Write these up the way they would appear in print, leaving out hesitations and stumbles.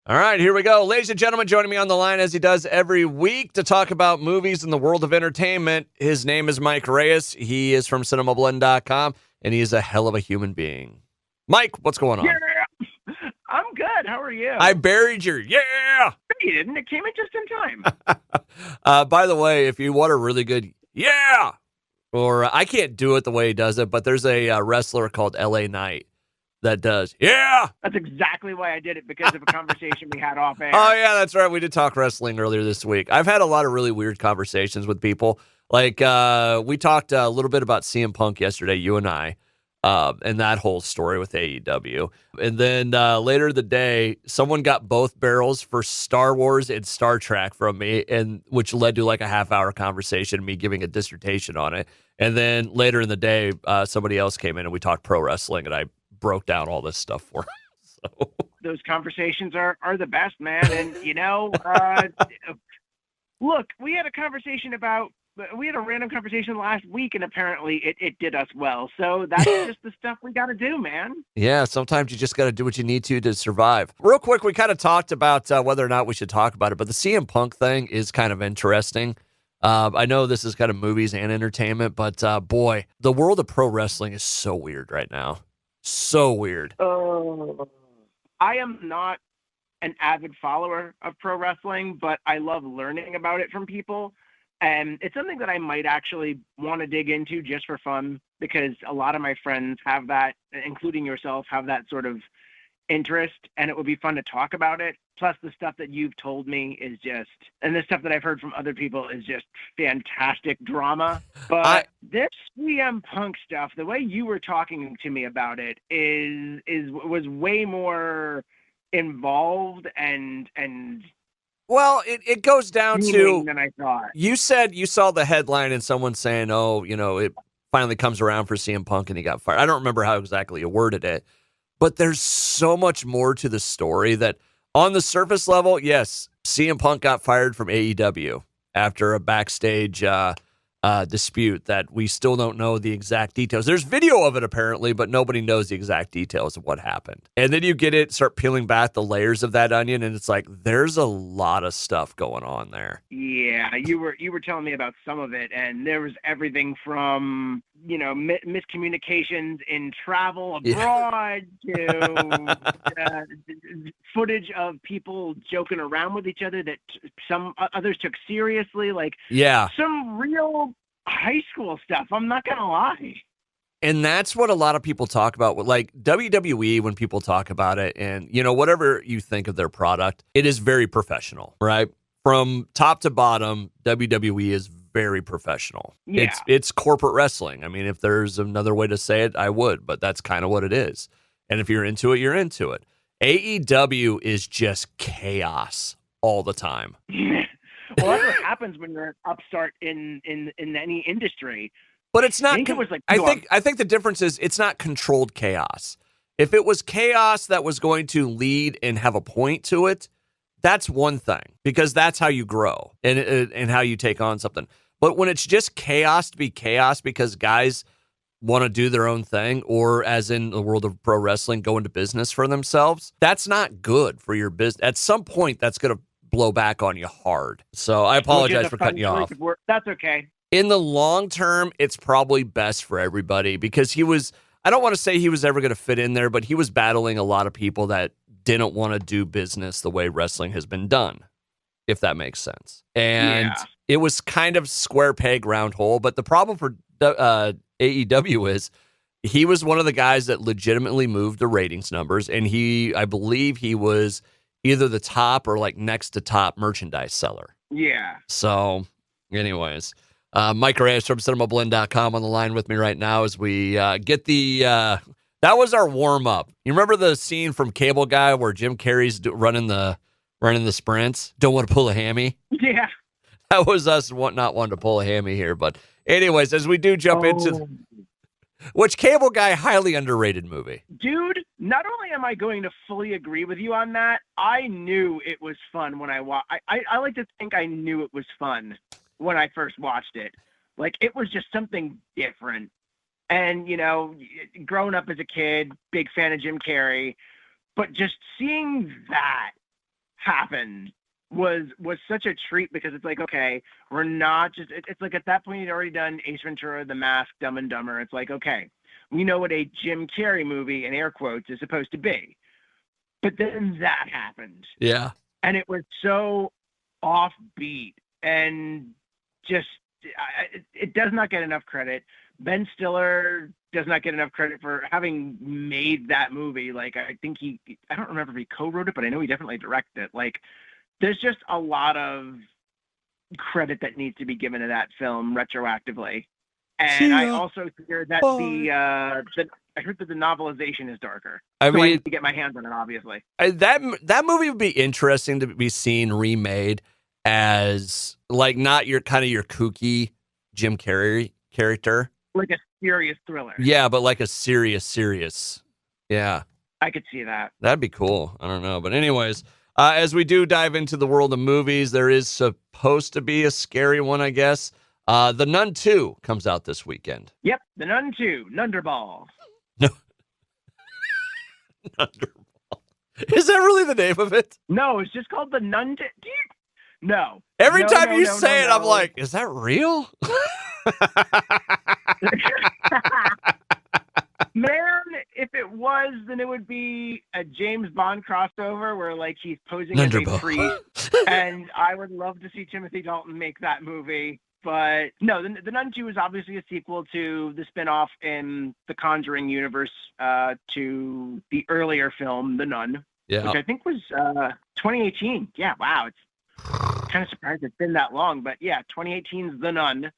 All right, here we go. Ladies and gentlemen, joining me on the line as he does every week to talk about movies in the world of entertainment. His name is Mike Reyes. He is from cinemablend.com, and he is a hell of a human being. Mike, what's going Yeah, on? I'm good. How are I you? buried your yeah. You didn't. It came in just in time. By the way, if you want a really good yeah, or I can't do it the way he does it, but there's a wrestler called LA Knight that does yeah. That's exactly why I did it, because of a conversation we had off Oh air. yeah, that's right. We did talk wrestling earlier this week. I've had a lot of really weird conversations with people. Like we talked a little bit about CM Punk yesterday, you and I, and that whole story with AEW. And then later in the day, someone got both barrels for Star Wars and Star Trek from me, and which led to like a half-hour conversation, me giving a dissertation on it. And then later in the day, somebody else came in and we talked pro wrestling, and I broke down all this stuff for him. So. Those conversations are the best, man. And look, we had a random conversation last week, and apparently it did us well. So that's just the stuff we got to do, man. Yeah, sometimes you just got to do what you need to survive. Real quick, we kind of talked about whether or not we should talk about it, but the CM Punk thing is kind of interesting. I know this is kind of movies and entertainment, but boy, the world of pro wrestling is so weird right now. So weird. I am not an avid follower of pro wrestling, but I love learning about it from people. And it's something that I might actually want to dig into just for fun, because a lot of my friends have that, including yourself, have that sort of interest, and it would be fun to talk about it. Plus, the stuff that you've told me is just, and the stuff that I've heard from other people is just fantastic drama. I But this CM Punk stuff, the way you were talking to me about it was way more involved and Well, it goes down fuming to than I thought. you said you saw the headline and someone saying, "Oh, it finally comes around for CM Punk and he got fired." I don't remember how exactly you worded it. But there's so much more to the story that on the surface level, yes, CM Punk got fired from AEW after a backstage dispute that we still don't know the exact details. There's video of it apparently, but nobody knows the exact details of what happened. And then you start peeling back the layers of that onion, and it's like there's a lot of stuff going on there. Yeah, you were telling me about some of it, and there was everything from miscommunications in travel Yeah. abroad to footage of people joking around with each other that some others took seriously, like Yeah. some real high school stuff. I'm not gonna lie. And that's what a lot of people talk about. Like WWE, when people talk about it, and whatever you think of their product, it is very professional, right? From top to bottom, WWE is very professional. Yeah, It's corporate wrestling. I mean, if there's another way to say it, I would, but that's kind of what it is. And if you're into it, you're into it. AEW is just chaos all the time. well, that's what happens when you're an upstart in any industry. But it's I not. think it was like I think the difference is it's not controlled chaos. If it was chaos that was going to lead and have a point to it, that's one thing, because that's how you grow and how you take on something. But when it's just chaos to be chaos because guys want to do their own thing, or as in the world of pro wrestling, go into business for themselves, that's not good for your business. At some point, that's going to blow back on you hard. So I apologize for cutting you off. That's okay. In the long term, it's probably best for everybody, because I don't want to say he was ever going to fit in there, but he was battling a lot of people that didn't want to do business the way wrestling has been done, if that makes sense. And It was kind of square peg, round hole. But the problem for AEW is he was one of the guys that legitimately moved the ratings numbers. And I believe he was either the top or like next to top merchandise seller. Yeah. So anyways, Mike Reyes from cinemablend.com on the line with me right now as we get that was our warm up. You remember the scene from Cable Guy where Jim Carrey's running the sprints? Don't want to pull a hammy. Yeah. That was us not wanting to pull a hammy here. But anyways, as we do jump into which Cable Guy, highly underrated movie. Dude, not only am I going to fully agree with you on that, I knew it was fun when I watched. I like to think I knew it was fun when I first watched it. Like, it was just something different. And, growing up as a kid, big fan of Jim Carrey, but just seeing that happened was such a treat, because it's like, okay, we're not just, it's like at that point you'd already done Ace Ventura, The Mask, Dumb and Dumber. It's like, okay, we know what a Jim Carrey movie, in air quotes, is supposed to be. But then that happened. Yeah. And it was so offbeat, and just, it does not get enough credit. Ben Stiller does not get enough credit for having made that movie. Like, I think I don't remember if he co-wrote it, but I know he definitely directed it. Like, there's just a lot of credit that needs to be given to that film retroactively. And I also hear that I heard that the novelization is darker. I so I mean, need to get my hands on it, obviously. that movie would be interesting to be seen remade as, like, not your kind of your kooky Jim Carrey character. Like a serious thriller. Yeah, but like a serious. Yeah. I could see that. That'd be cool. I don't know. But anyways, as we do dive into the world of movies, there is supposed to be a scary one, I guess. The Nun 2 comes out this weekend. Yep, The Nun 2, Nunderball. No. Nunderball. Is that really the name of it? No, it's just called The Nun. No. Every time you say it, I'm like, is that real? Man, if it was, then it would be a James Bond crossover where, like, he's posing as a priest, and I would love to see Timothy Dalton make that movie. But no, the Nun 2 is obviously a sequel to the spinoff in the Conjuring universe to the earlier film, The Nun, which I think was 2018. Yeah, wow, it's kind of surprised it's been that long. But yeah, 2018's The Nun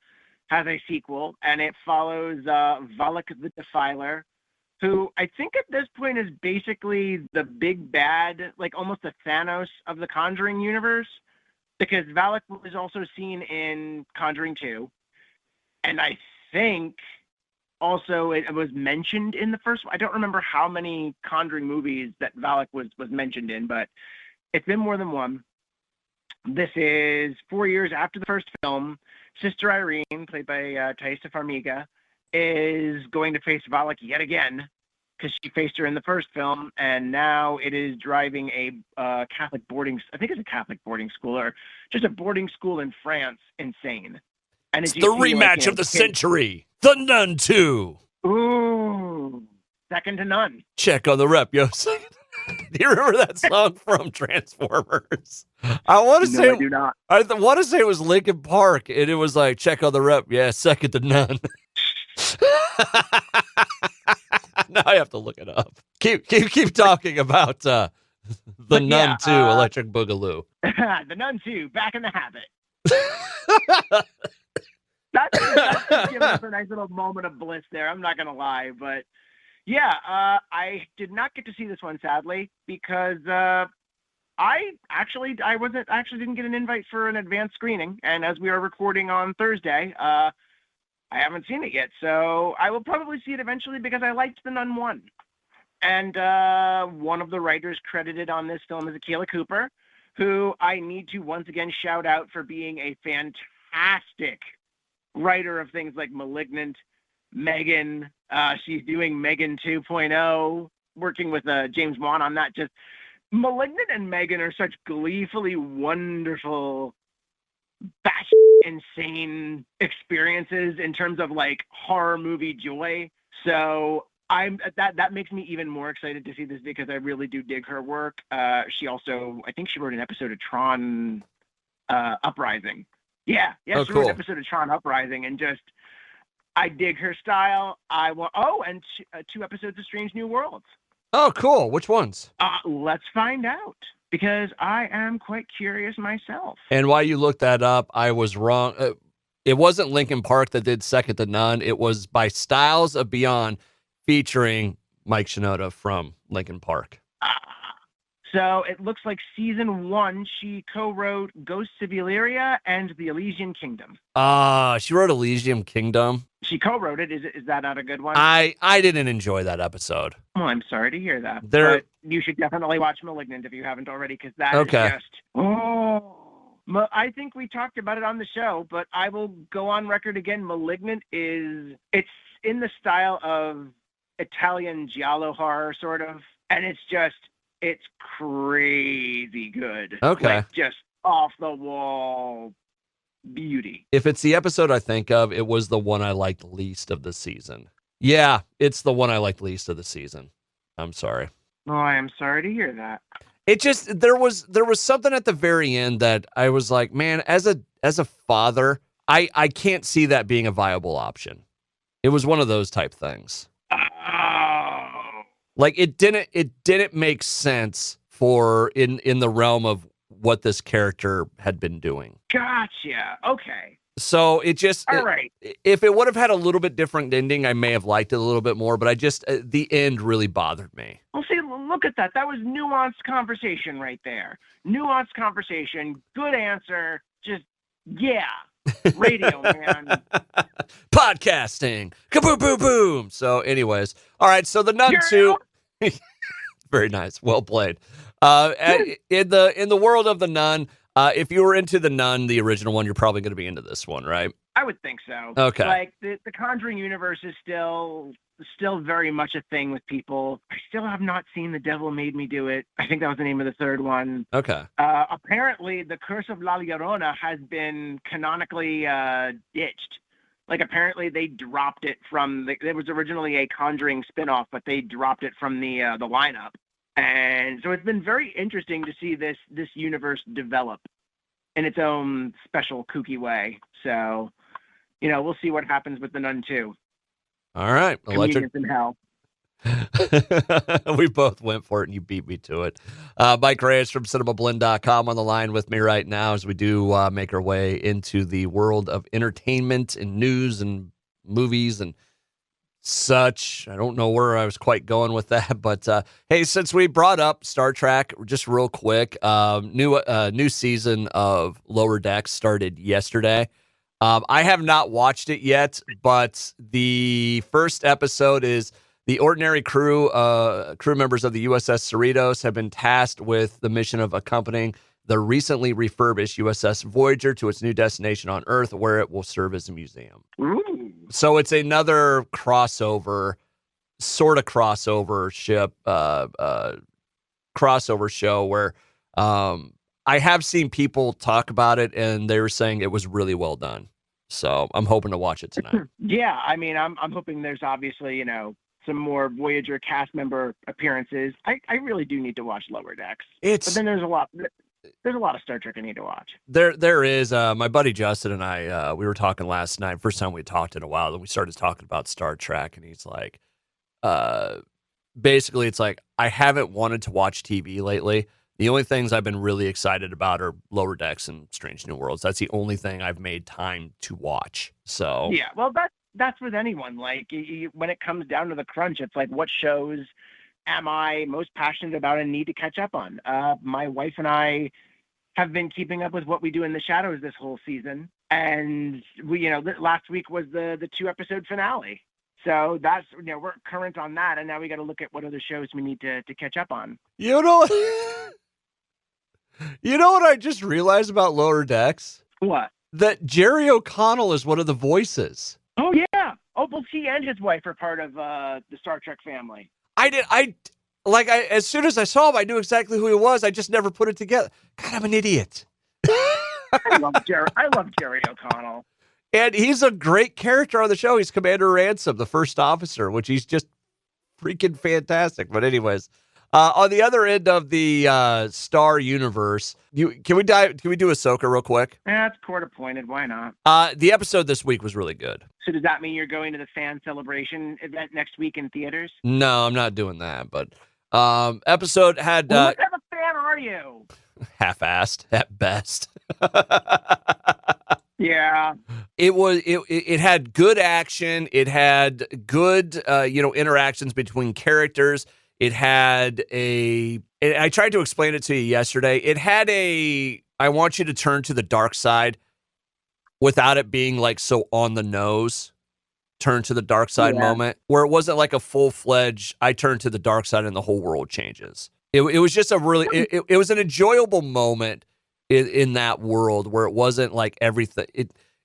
has a sequel, and it follows Valak the Defiler, who I think at this point is basically the big bad, like almost the Thanos of the Conjuring universe, because Valak was also seen in Conjuring 2, and I think also it was mentioned in the first one. I don't remember how many Conjuring movies that Valak was mentioned in, but it's been more than one. This is 4 years after the first film. Sister Irene, played by Thaisa Farmiga, is going to face Valak yet again, because she faced her in the first film, and now it is driving a Catholic boarding, I think it's a Catholic boarding school, or just a boarding school in France, insane. And it's the rematch of the century, The Nun 2. Ooh, second to none. Check on the rep, yo. Do you remember that song from Transformers? I want to say, I do not. I want to say it was Linkin Park, and it was like, check on the rep, yeah, second to none. Now I have to look it up. Keep talking about The Nun 2, Electric Boogaloo. The Nun 2, Back in the Habit. That's giving us a nice little moment of bliss there. I'm not gonna lie, but yeah, I did not get to see this one, sadly, because I actually didn't get an invite for an advanced screening, and as we are recording on Thursday, I haven't seen it yet, so I will probably see it eventually, because I liked The Nun 1. And one of the writers credited on this film is Akilah Cooper, who I need to once again shout out for being a fantastic writer of things like Malignant, Megan. She's doing Megan 2.0, working with James Wan on that. Just Malignant and Megan are such gleefully wonderful, insane experiences in terms of like horror movie joy. So that makes me even more excited to see this, because I really do dig her work. She also, I think she wrote an episode of Tron Uprising. Yeah, she wrote an episode of Tron Uprising, and just I dig her style. And two episodes of Strange New Worlds. Oh, cool. Which ones? Let's find out, because I am quite curious myself. And while you looked that up, I was wrong. It wasn't Linkin Park that did Second to None. It was By Styles of Beyond, featuring Mike Shinoda from Linkin Park. So it looks like season 1, she co-wrote Ghosts of Illyria and The Elysian Kingdom. She wrote Elysium Kingdom. She co-wrote it. Is that not a good one? I didn't enjoy that episode. Well, I'm sorry to hear that. But you should definitely watch Malignant if you haven't already, because that is just... I think we talked about it on the show, but I will go on record again. Malignant it's in the style of Italian giallo horror, sort of, and it's It's crazy good. Okay. Like, just off the wall beauty. If it's the episode I think of, it was the one I liked least of the season. Yeah, it's the one I liked least of the season. I'm sorry. Oh, I am sorry to hear that. It just there was something at the very end that I was like, man, as a father, I can't see that being a viable option. It was one of those type things. Oh. Like it didn't make sense for in the realm of what this character had been doing. Gotcha. Okay. So it just All right. If it would have had a little bit different ending, I may have liked it a little bit more, but I just the end really bothered me. Well, see, look at that. That was nuanced conversation right there. Nuanced conversation. Good answer. Just, yeah. Radio, man. Podcasting. Kaboom, boom, boom. So anyways, all right. So the Nun 2. Very nice. Well played. In the world of the Nun, if you were into the Nun, the original one, you're probably going to be into this one, right? I would think so. Okay. Like the Conjuring universe is still very much a thing with people. I still have not seen The Devil Made Me Do It. I think that was the name of the third one. Okay. Apparently, The Curse of La Llorona has been canonically ditched. Like, apparently they dropped it from there was originally a Conjuring spinoff, but they dropped it from the lineup. And so it's been very interesting to see this universe develop in its own special kooky way. So, we'll see what happens with The Nun 2. All right. Comedians in Hell. We both went for it, and you beat me to it. Mike Reyes from CinemaBlend.com on the line with me right now as we do make our way into the world of entertainment and news and movies and such. I don't know where I was quite going with that, but hey, since we brought up Star Trek, just real quick, new season of Lower Decks started yesterday. I have not watched it yet, but the first episode is the ordinary crew members of the USS Cerritos have been tasked with the mission of accompanying the recently refurbished USS Voyager to its new destination on Earth, where it will serve as a museum. Ooh. So it's another crossover ship, crossover show where I have seen people talk about it, and they were saying it was really well done. So I'm hoping to watch it tonight. Yeah, I mean, I'm hoping there's obviously, some more Voyager cast member appearances. I really do need to watch Lower Decks. But then there's a lot of Star Trek I need to watch. There is my buddy Justin and I we were talking last night, first time we talked in a while, then we started talking about Star Trek, and he's like basically it's like I haven't wanted to watch TV lately. The only things I've been really excited about are Lower Decks and Strange New Worlds. That's the only thing I've made time to watch. So yeah, well, that's with anyone. Like when it comes down to the crunch, it's like, what shows am I most passionate about and need to catch up on? My wife and I have been keeping up with What We Do in the Shadows this whole season, and we, last week was the 2-episode finale. So that's, we're current on that, and now we got to look at what other shows we need to catch up on. You know what I just realized about Lower Decks? What? That Jerry O'Connell is one of the voices. Oh, yeah. Oh, well, he and his wife are part of the Star Trek family. As soon as I saw him, I knew exactly who he was. I just never put it together. God, I'm an idiot. I love Jerry O'Connell. And he's a great character on the show. He's Commander Ransom, the first officer, which he's just freaking fantastic. But anyways, on the other end of the Star universe, can we do Ahsoka real quick? That's court appointed. Why not? The episode this week was really good. So does that mean you're going to the fan celebration event next week in theaters? No, I'm not doing that. But episode had what type of fan are you? Half-assed at best. Yeah. It had good action. It had good interactions between characters. It had I tried to explain it to you yesterday. It had I want you to turn to the dark side without it being like so on the nose, turn to the dark side moment, where it wasn't like a full-fledged, I turn to the dark side and the whole world changes. It was just it was an enjoyable moment in that world where it wasn't like everything.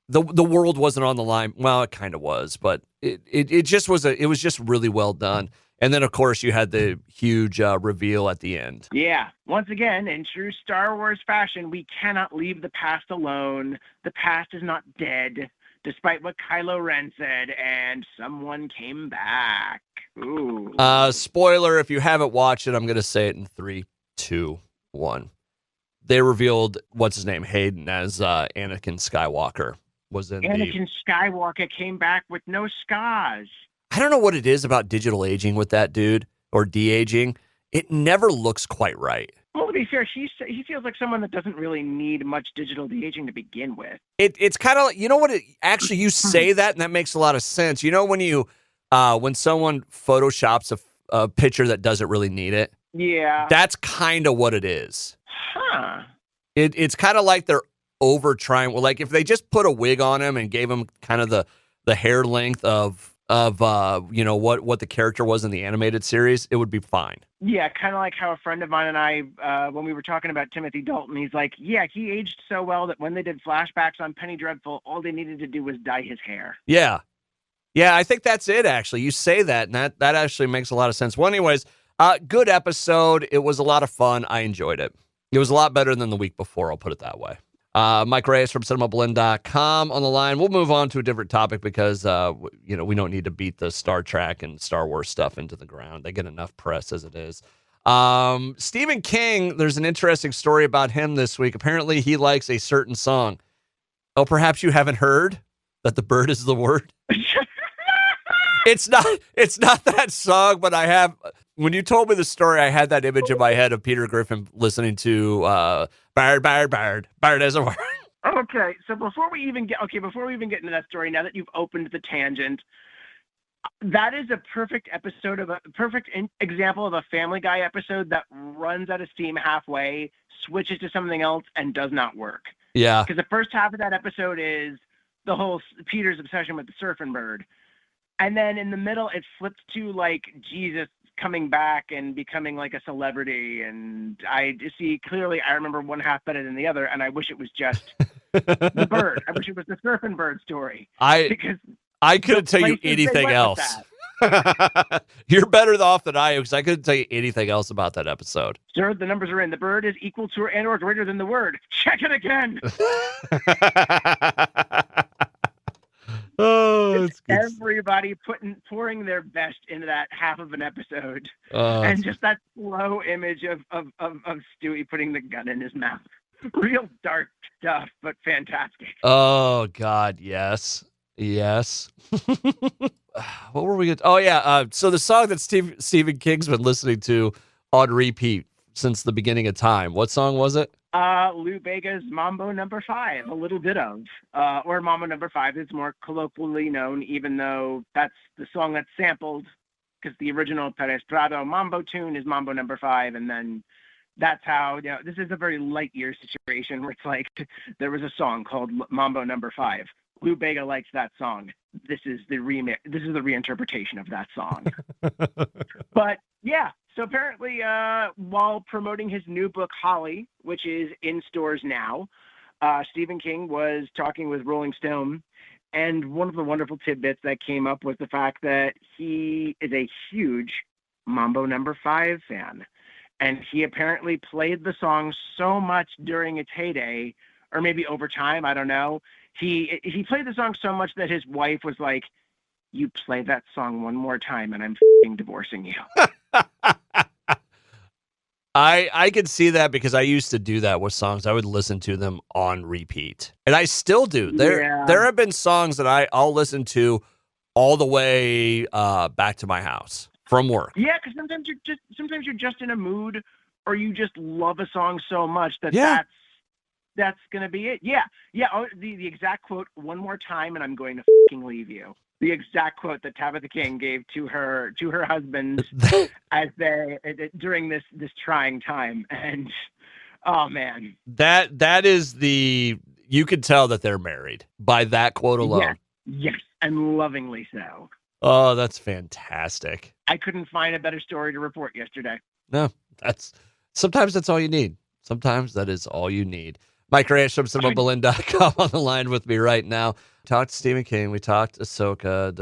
The world wasn't on the line. Well, it kind of was, but it just was it was just really well done. And then, of course, you had the huge reveal at the end. Yeah. Once again, in true Star Wars fashion, we cannot leave the past alone. The past is not dead, despite what Kylo Ren said, and someone came back. Ooh. Spoiler, if you haven't watched it, I'm going to say it in 3, 2, 1. They revealed, what's his name, Hayden, as Anakin Skywalker. Anakin Skywalker came back with no scars. I don't know what it is about digital aging with that dude, or de-aging. It never looks quite right. Well, to be fair, he feels like someone that doesn't really need much digital de-aging to begin with. It's kind of like, you know what? Actually, you say that, and that makes a lot of sense. You know when someone photoshops a picture that doesn't really need it? Yeah. That's kind of what it is. Huh. It's kind of like they're over trying. Well, like if they just put a wig on him and gave him kind of the hair length of what the character was in the animated series, it would be fine. Yeah, kind of like how a friend of mine and I, when we were talking about Timothy Dalton, he's like, yeah, he aged so well that when they did flashbacks on Penny Dreadful, all they needed to do was dye his hair. Yeah. Yeah, I think that's it, actually. You say that, and that actually makes a lot of sense. Well, anyways, good episode. It was a lot of fun. I enjoyed it. It was a lot better than the week before, I'll put it that way. Mike Reyes from cinemablend.com on the line. We'll move on to a different topic because, we don't need to beat the Star Trek and Star Wars stuff into the ground. They get enough press as it is. Stephen King, there's an interesting story about him this week. Apparently, he likes a certain song. Oh, perhaps you haven't heard that the bird is the word? It's not that song, but I have. When you told me the story, I had that image in my head of Peter Griffin listening to Bird as a word. Okay, so before we even get into that story, now that you've opened the tangent, that is a perfect example of a Family Guy episode that runs out of steam halfway, switches to something else, and does not work. Yeah. Because the first half of that episode is the whole Peter's obsession with the surfing bird. And then in the middle, it flips to like Jesus coming back and becoming like a celebrity. And I see clearly, I remember one half better than the other. And I wish it was just the bird. I wish it was the surfing bird story. I couldn't tell you anything else. You're better off than I am because I couldn't tell you anything else about that episode. Sir, the numbers are in. The bird is equal to and or greater than the word. Check it again. Oh, it's good. Everybody pouring their best into that half of an episode, and just that slow image of Stewie putting the gun in his mouth. Real dark stuff, but fantastic. Oh God, yes. What were we? Oh yeah. So the song that Stephen King's been listening to on repeat since the beginning of time. What song was it? Lou Bega's Mambo Number 5, a little bit of, or Mambo Number 5 is more colloquially known, even though that's the song that's sampled, because the original Perez Prado Mambo tune is Mambo Number 5, and then that's how, this is a very Lightyear situation where it's like, there was a song called Mambo Number 5. Lou Bega likes that song. This is the reinterpretation of that song. But yeah, so apparently while promoting his new book, Holly, which is in stores now, Stephen King was talking with Rolling Stone, and one of the wonderful tidbits that came up was the fact that he is a huge Mambo Number 5 fan. And he apparently played the song so much during its heyday, or maybe over time, I don't know. He played the song so much that his wife was like, "You play that song one more time and I'm divorcing you." I could see that because I used to do that with songs. I would listen to them on repeat. And I still do. There have been songs that I'll listen to all the way back to my house from work. Yeah, because sometimes you're just in a mood, or you just love a song so much that that's going to be it. Yeah. Oh, the exact quote, "One more time and I'm going to leave you." The exact quote that Tabitha King gave to her husband as during this trying time. And oh man, that is you could tell that they're married by that quote alone. Yes, and lovingly so. Oh, that's fantastic. I couldn't find a better story to report yesterday. No, sometimes that's all you need. Sometimes that is all you need. Mike Reyes from cinemablend.com on the line with me right now. talked Stephen King. We talked Ahsoka.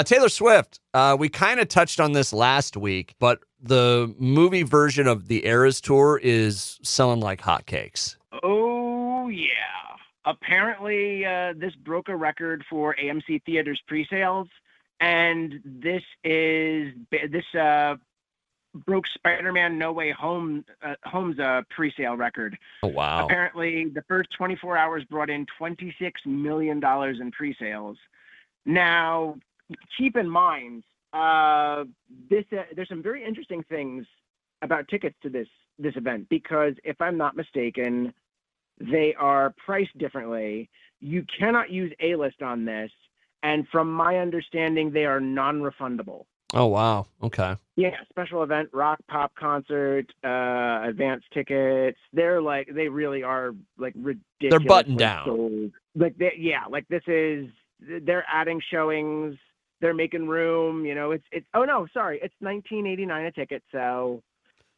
Taylor Swift. We kind of touched on this last week, but the movie version of the Eras Tour is selling like hotcakes. Oh, yeah. Apparently, this broke a record for AMC Theaters pre-sales, and this broke Spider-Man No Way Home's pre-sale record. Oh, wow. Apparently, the first 24 hours brought in $26 million in pre-sales. Now, keep in mind, there's some very interesting things about tickets to this event, because if I'm not mistaken, they are priced differently. You cannot use A-list on this, and from my understanding, they are non-refundable. Oh, wow. Okay. Yeah, special event, rock, pop concert, advanced tickets. They really are like ridiculous. They're buttoned down. Sold. They're adding showings. They're making room. It's $19.89 a ticket. So,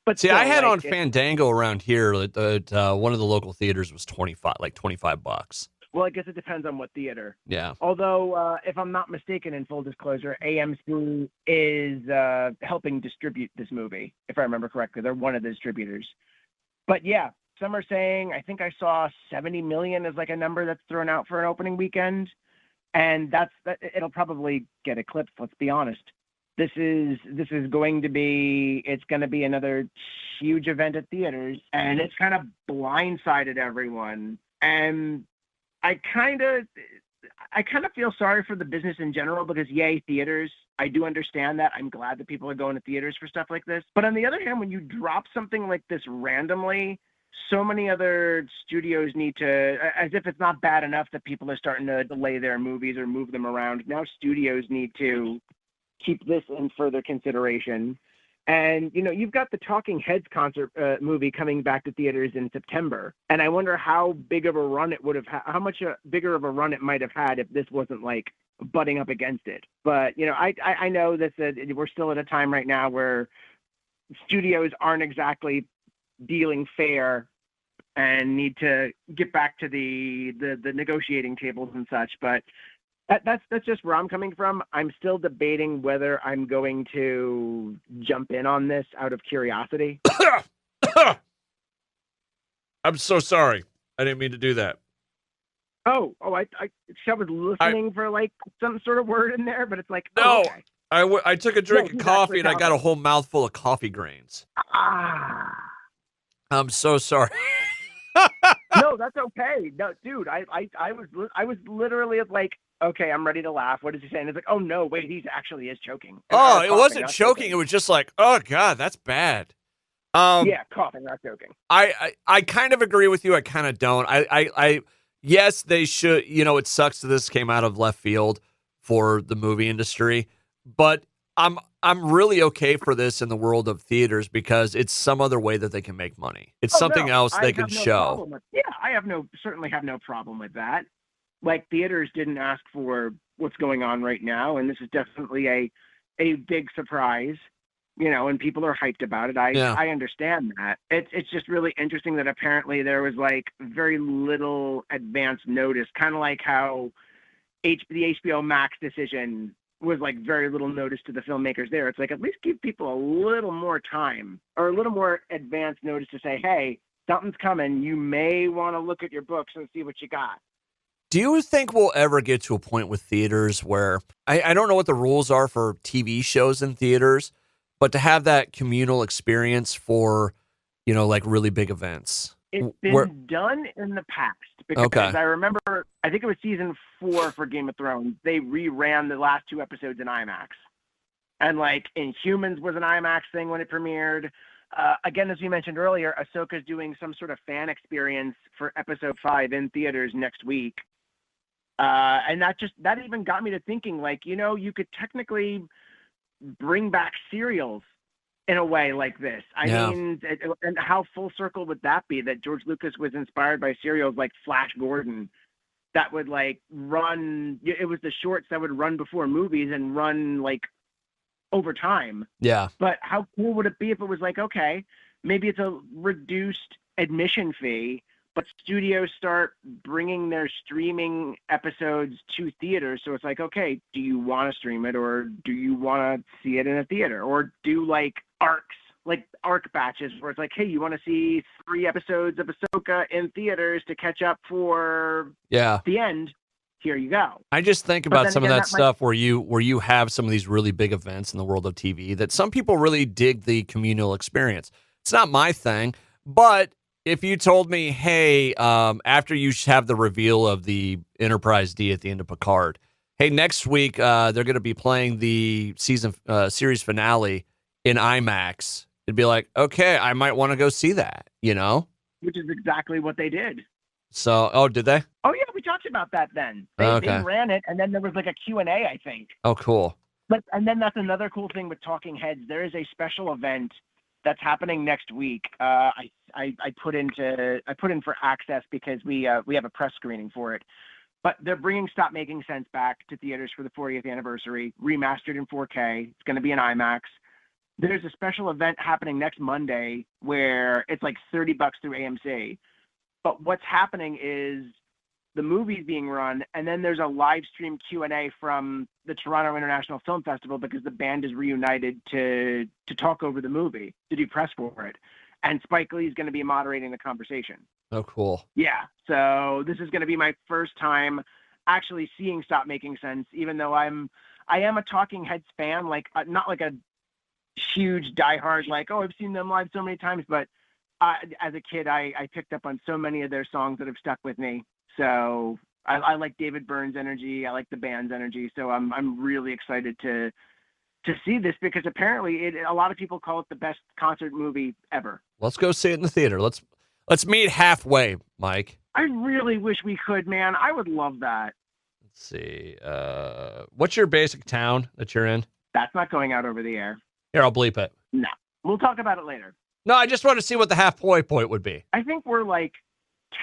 but see, still, I had on Fandango around here at one of the local theaters was $25. Well, I guess it depends on what theater. Yeah. Although, if I'm not mistaken, in full disclosure, AMC is helping distribute this movie, if I remember correctly. They're one of the distributors. But yeah, some are saying, I think I saw 70 million is like a number that's thrown out for an opening weekend. And it'll probably get eclipsed, let's be honest. This is going to be another huge event at theaters, and it's kind of blindsided everyone. And I kind of feel sorry for the business in general, because yay, theaters. I do understand that. I'm glad that people are going to theaters for stuff like this. But on the other hand, when you drop something like this randomly, so many other studios need to, as if it's not bad enough that people are starting to delay their movies or move them around. Now studios need to keep this in further consideration. And, you've got the Talking Heads concert movie coming back to theaters in September. And I wonder how big of a run it would have how much bigger of a run it might have had if this wasn't like butting up against it. But, I know that we're still at a time right now where studios aren't exactly dealing fair and need to get back to the negotiating tables and such. But that's just where I'm coming from. I'm still debating whether I'm going to jump in on this out of curiosity. I'm so sorry. I didn't mean to do that. I was listening for like some sort of word in there, but it's like, no. Okay. I took a drink of coffee and I got a whole mouthful of coffee grains. I'm so sorry. No, that's okay. No, dude, I was literally like, okay, I'm ready to laugh. What is he saying? It's like, oh no, wait, he actually is choking. Oh, it wasn't choking. It was just like, oh God, that's bad. Yeah, coughing, not joking. I kind of agree with you. I kind of don't. Yes, they should. It sucks that this came out of left field for the movie industry, but I'm really okay for this in the world of theaters, because it's some other way that they can make money. It's something else they can show. I certainly have no problem with that. Like, theaters didn't ask for what's going on right now, and this is definitely a big surprise, and people are hyped about it. I understand that. It's just really interesting that apparently there was like very little advance notice, kind of like how the HBO Max decision was like very little notice to the filmmakers there. It's like, at least give people a little more time or a little more advance notice to say, hey, something's coming. You may want to look at your books and see what you got. Do you think we'll ever get to a point with theaters where I don't know what the rules are for TV shows in theaters, but to have that communal experience for, like really big events? It's been done in the past, because I remember, I think it was season 4 for Game of Thrones. They reran the last 2 episodes in IMAX, and like Inhumans was an IMAX thing when it premiered. Again, as we mentioned earlier, Ahsoka's doing some sort of fan experience for episode 5 in theaters next week. And that even got me to thinking, like, you could technically bring back serials in a way like this. I mean, and how full circle would that be, that George Lucas was inspired by serials like Flash Gordon that would like run, it was the shorts that would run before movies and run like over time. Yeah. But how cool would it be if it was like, okay, maybe it's a reduced admission fee, but studios start bringing their streaming episodes to theaters. So it's like, okay, do you want to stream it or do you want to see it in a theater, or do like arcs, like arc batches where it's like, hey, you want to see 3 episodes of Ahsoka in theaters to catch up for the end? Here you go. I just think about some of that stuff where you have some of these really big events in the world of TV that some people really dig the communal experience. It's not my thing, but if you told me, hey, after you have the reveal of the Enterprise D at the end of Picard, hey, next week they're going to be playing the series finale in IMAX, it'd be like, okay, I might want to go see that, you know? Which is exactly what they did. So, did they? Oh, yeah, we talked about that then. They ran it, and then there was like a Q&A, I think. Oh, cool. And then that's another cool thing with Talking Heads. There is a special event that's happening next week. I put in for access because we have a press screening for it. But they're bringing Stop Making Sense back to theaters for the 40th anniversary, remastered in 4K. It's going to be in IMAX. There's a special event happening next Monday where it's like $30 through AMC. But what's happening is the movie's being run, and then there's a live stream Q&A from the Toronto International Film Festival because the band is reunited to talk over the movie, to do press for it. And Spike Lee is going to be moderating the conversation. Oh, cool. Yeah. So this is going to be my first time actually seeing Stop Making Sense, even though I am a Talking Heads fan, like not like a huge diehard, like, oh, I've seen them live so many times, but as a kid, I picked up on so many of their songs that have stuck with me. So I like David Byrne's energy. I like the band's energy. So I'm really excited to see this because apparently a lot of people call it the best concert movie ever. Let's go see it in the theater. Let's meet halfway, Mike. I really wish we could, man. I would love that. Let's see. What's your basic town that you're in? That's not going out over the air. Here, I'll bleep it. No, we'll talk about it later. No, I just want to see what the halfway point would be. I think we're like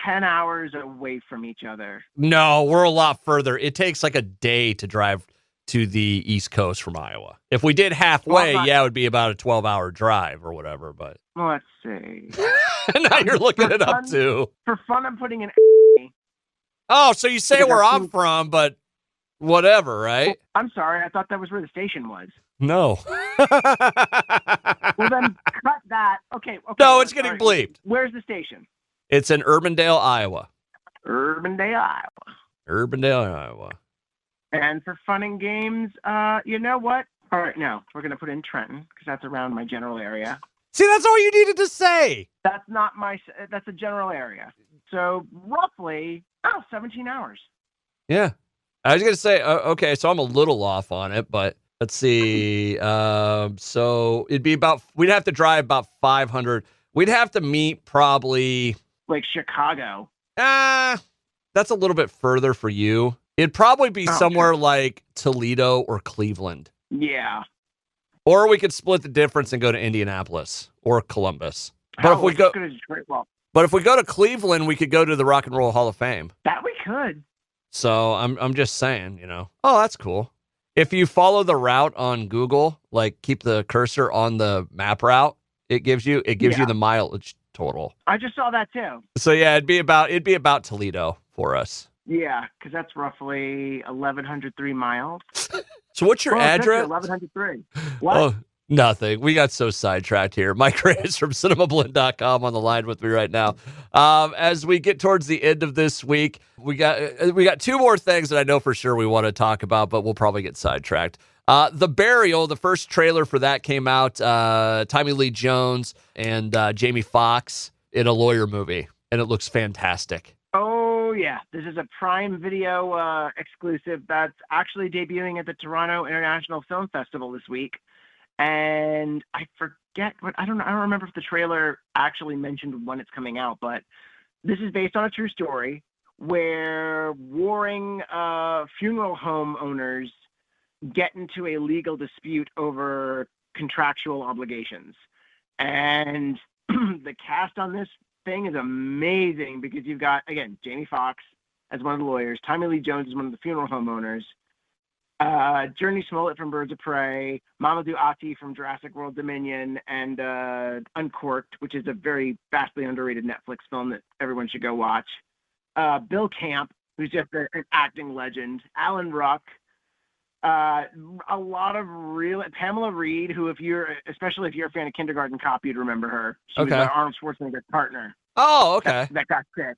10 hours away from each other. No, we're a lot further. It takes like a day to drive to the East Coast from Iowa. If we did halfway, it would be about a 12-hour drive or whatever. But let's see. Now you're looking it up too. For fun, I'm putting in. Oh, so you say where I'm from, but whatever, right? Well, I'm sorry. I thought that was where the station was. No. Well, then cut that. Okay. No, it's getting bleeped. Where's the station? It's in Urbandale, Iowa. Urbandale, Iowa. And for fun and games, you know what? All right, no, we're going to put in Trenton because that's around my general area. See, that's all you needed to say. That's a general area. So roughly, 17 hours. Yeah. I was going to say, okay, so I'm a little off on it, but let's see. So we'd have to drive about 500. We'd have to meet probably like Chicago. That's a little bit further for you. It'd probably be somewhere like Toledo or Cleveland. Yeah. Or we could split the difference and go to Indianapolis or Columbus. But if we go to Cleveland, we could go to the Rock and Roll Hall of Fame. That we could. So I'm just saying, Oh, that's cool. If you follow the route on Google, like keep the cursor on the map route, it gives you the mileage total. I just saw that too. So yeah, it'd be about Toledo for us. Yeah, because that's roughly 1,103 miles. So what's your address? 1,103. What? Oh, nothing. We got so sidetracked here. Mike Reyes from cinemablend.com on the line with me right now. As we get towards the end of this week, we got 2 more things that I know for sure we want to talk about, but we'll probably get sidetracked. The Burial, the first trailer for that came out. Tommy Lee Jones and Jamie Foxx in a lawyer movie, and it looks fantastic. Oh, yeah. This is a Prime Video exclusive that's actually debuting at the Toronto International Film Festival this week. And I forget I don't remember if the trailer actually mentioned when it's coming out, but this is based on a true story where warring funeral home owners get into a legal dispute over contractual obligations. And the cast on this thing is amazing because you've got, again, Jamie Foxx as one of the lawyers, Tommy Lee Jones as one of the funeral home owners, Journey Smollett from Birds of Prey, Mamadou Ati from Jurassic World Dominion, and Uncorked, which is a very vastly underrated Netflix film that everyone should go watch. Bill Camp, who's just an acting legend. Alan Ruck. A lot of real Pamela Reed, who especially if you're a fan of Kindergarten Cop, you'd remember her. She was Arnold Schwarzenegger's partner. Oh, okay. That got sick.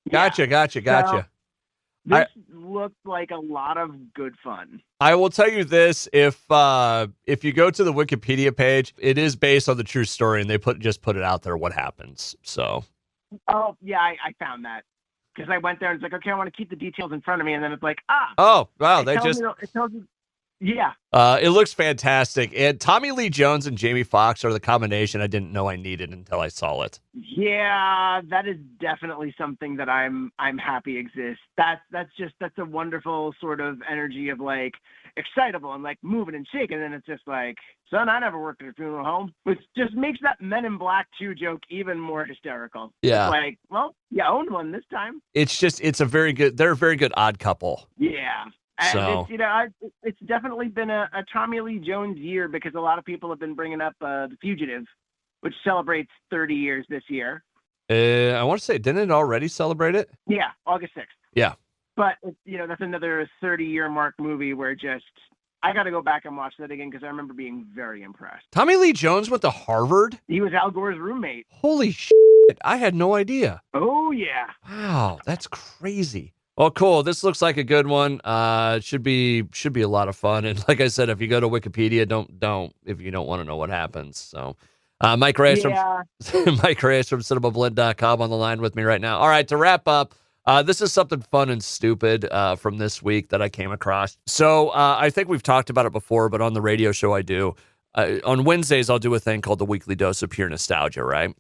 Gotcha. So, this looked like a lot of good fun. I will tell you this: if you go to the Wikipedia page, it is based on the true story, and they just put it out there what happens. So. Oh yeah, I found that because I went there and it's like, okay, I want to keep the details in front of me, and then it's like, oh wow, it tells you. Yeah. It looks fantastic. And Tommy Lee Jones and Jamie Foxx are the combination I didn't know I needed until I saw it. Yeah, that is definitely something that I'm happy exists. That's a wonderful sort of energy of like excitable and like moving and shaking. And then it's just like, son, I never worked at a funeral home, which just makes that Men in Black 2 joke even more hysterical. Yeah. It's like, well, you owned one this time. They're a very good odd couple. Yeah. And so. It's definitely been a Tommy Lee Jones year because a lot of people have been bringing up The Fugitive, which celebrates 30 years this year. I want to say, didn't it already celebrate it? Yeah, August 6th. Yeah. But, that's another 30-year mark movie where I got to go back and watch that again because I remember being very impressed. Tommy Lee Jones went to Harvard? He was Al Gore's roommate. Holy shit. I had no idea. Oh, yeah. Wow, that's crazy. Well, cool. This looks like a good one. Should be a lot of fun. And like I said, if you go to Wikipedia, don't if you don't want to know what happens. So, Mike Reyes from cinemablend.com on the line with me right now. All right, to wrap up, this is something fun and stupid from this week that I came across. So I think we've talked about it before, but on the radio show I do on Wednesdays I'll do a thing called the Weekly Dose of Pure Nostalgia, right?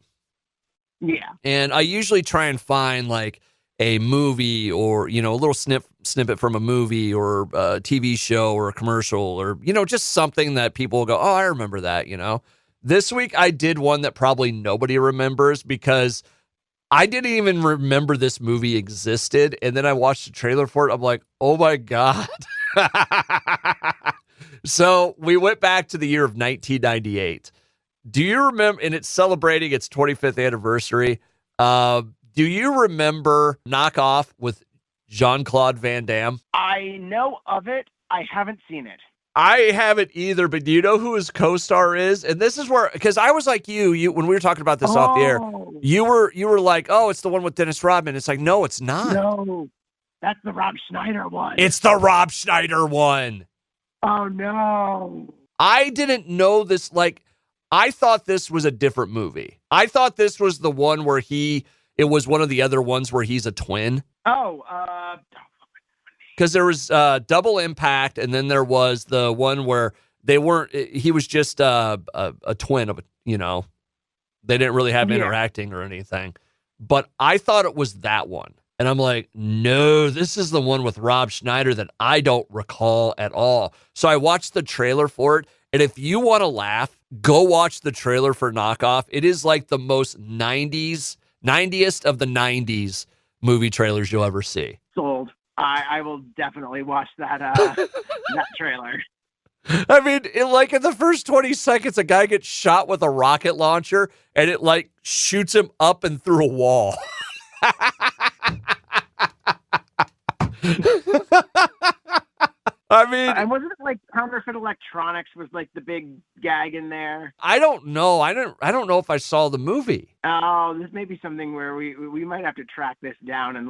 Yeah. And I usually try and find like a movie or, a little snippet from a movie or a TV show or a commercial or, just something that people will go, oh, I remember that, This week I did one that probably nobody remembers because I didn't even remember this movie existed. And then I watched the trailer for it. I'm like, oh my God. So we went back to the year of 1998. Do you remember, and it's celebrating its 25th anniversary. Do you remember Knock Off with Jean-Claude Van Damme? I know of it. I haven't seen it. I haven't either, but do you know who his co-star is? And this is where, because I was like you when we were talking about this off the air, you were like, oh, it's the one with Dennis Rodman. It's like, no, it's not. No, that's the Rob Schneider one. It's the Rob Schneider one. Oh, no. I didn't know this. Like, I thought this was a different movie. I thought this was the one where it was one of the other ones where he's a twin. Because there was Double Impact, and then there was the one where he was just a twin of they didn't really have interacting or anything. But I thought it was that one. And I'm like, no, this is the one with Rob Schneider that I don't recall at all. So I watched the trailer for it. And if you want to laugh, go watch the trailer for Knockoff. It is like the most 90st of the 90s movie trailers you'll ever see. Sold. I will definitely watch that that trailer. I mean, in the first 20 seconds, a guy gets shot with a rocket launcher and it shoots him up and through a wall. I mean, and wasn't it counterfeit electronics was the big gag in there? I don't know. I don't know if I saw the movie. Oh, this may be something where we might have to track this down and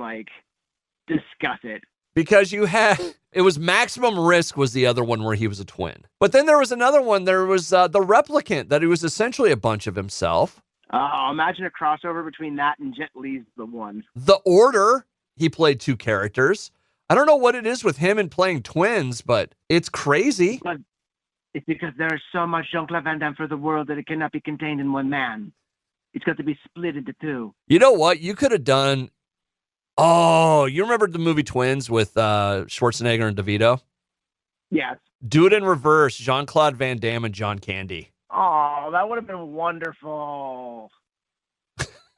discuss it. Because it was Maximum Risk was the other one where he was a twin. But then there was another one. There was The Replicant, that he was essentially a bunch of himself. Oh, imagine a crossover between that and Jet Li's The One. The Order, he played two characters. I don't know what it is with him and playing twins, but it's crazy. But it's because there is so much Jean-Claude Van Damme for the world that it cannot be contained in one man. It's got to be split into two. You know what? You could have done... Oh, you remember the movie Twins with Schwarzenegger and DeVito? Yes. Do it in reverse. Jean-Claude Van Damme and John Candy. Oh, that would have been wonderful.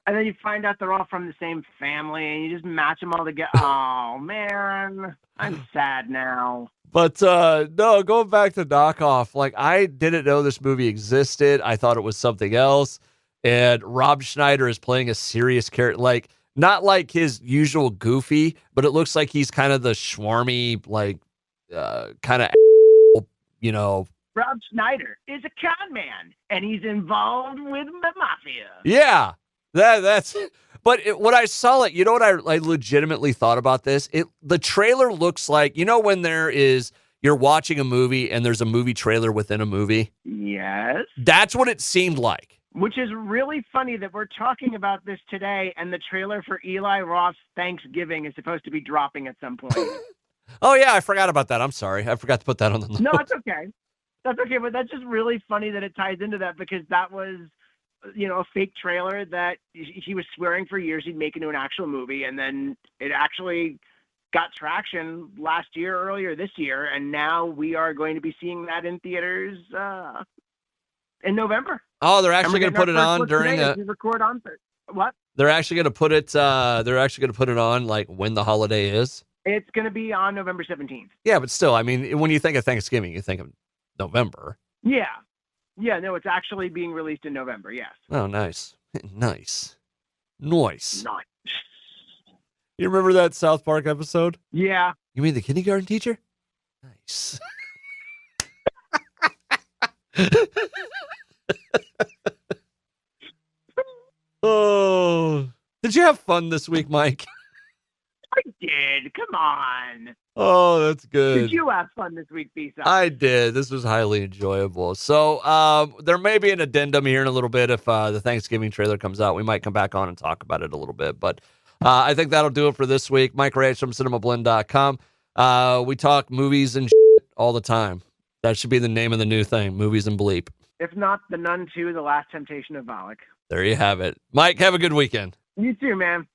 And then you find out they're all from the same family, and you just match them all together. Oh man, I'm sad now. But no, going back to Knockoff, like I didn't know this movie existed. I thought it was something else. And Rob Schneider is playing a serious character, like not like his usual goofy, but it looks like he's kind of the schwarmy, like kind of, you know. Rob Schneider is a con man, and he's involved with the mafia. Yeah, that's. But when I saw it, you know what I legitimately thought about this? The trailer looks like, you know, when you're watching a movie and there's a movie trailer within a movie. Yes. That's what it seemed like. Which is really funny that we're talking about this today, and the trailer for Eli Roth's Thanksgiving is supposed to be dropping at some point. Oh yeah, I forgot about that. I'm sorry, I forgot to put that on the notes. No, it's okay. That's okay, but that's just really funny that it ties into that, because that was, you know, a fake trailer that he was swearing for years he'd make into an actual movie, and then it actually got traction earlier this year, and now we are going to be seeing that in theaters in November. Oh, they're actually going to put it on during the record on Thursday. What? They're actually going to put it. They're actually going to put it on like when the holiday is. It's going to be on November 17th. Yeah, but still, I mean, when you think of Thanksgiving, you think of November. Yeah. Yeah, no, it's actually being released in November, yes. Oh, nice. Nice. Nice. You remember that South Park episode? Yeah. You mean the kindergarten teacher? Nice. Oh, did you have fun this week, Mike? I did. Come on. Oh, that's good. Did you have fun this week, B-Side? I did. This was highly enjoyable. So there may be an addendum here in a little bit if the Thanksgiving trailer comes out. We might come back on and talk about it a little bit. But I think that'll do it for this week. Mike Rage from cinemablend.com. We talk movies and shit all the time. That should be the name of the new thing, Movies and Bleep. If not, The Nun 2, The Last Temptation of Valak. There you have it. Mike, have a good weekend. You too, man.